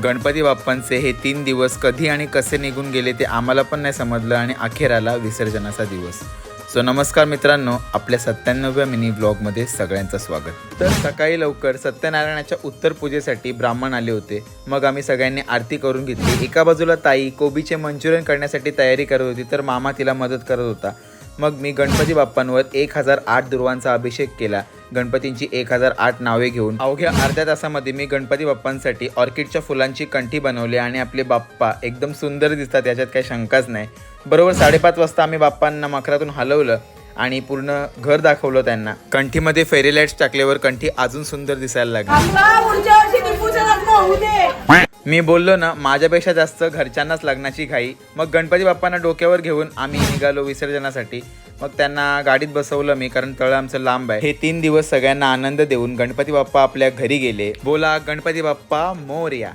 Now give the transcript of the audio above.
गणपती बाप्पांचे हे 3 दिवस कधी आणि कसे निघून गेले ते आम्हाला पण नाही समजलं आणि अखेर आला विसर्जनाचा दिवस. सो नमस्कार मित्रांनो, आपल्या 97व्या मिनी व्लॉगमध्ये सगळ्यांचं स्वागत. तर सकाळी लवकर सत्यनारायणाच्या उत्तर पूजेसाठी ब्राह्मण आले होते. मग आम्ही सगळ्यांनी आरती करून घेतली. एका बाजूला ताई कोबीचे मंचुरियन करण्यासाठी तयारी करत होती, तर मामा तिला मदत करत होता. मग मी गणपती बाप्पांवर 1008 दुर्वांचा अभिषेक केला. गणपतींची 1008 नावे घेऊन अवघ्या अर्ध्या तासामध्ये मी गणपती बाप्पांसाठी ऑर्किडच्या फुलांची कंठी बनवली आणि आपले बाप्पा एकदम सुंदर दिसतात, याच्यात काही शंकाच नाही. बरोबर 5:30 वाजता आम्ही बाप्पांना मखरातून हलवलं आणि पूर्ण घर दाखवलं त्यांना. कंठीमध्ये फेरी लाईट्स टाकल्यावर कंठी अजून सुंदर दिसायला लागली. मी बोललो ना, माझ्यापेक्षा जास्त घरच्यांनाच लग्नाची घाई. मग गणपती बाप्पांना डोक्यावर घेऊन आम्ही निघालो विसर्जनासाठी. मग त्यांना गाडीत बसवलं मी, कारण तळं आमचं लांब आहे. हे 3 दिवस सगळ्यांना आनंद देऊन गणपती बाप्पा आपल्या घरी गेले. बोला गणपती बाप्पा मोरया.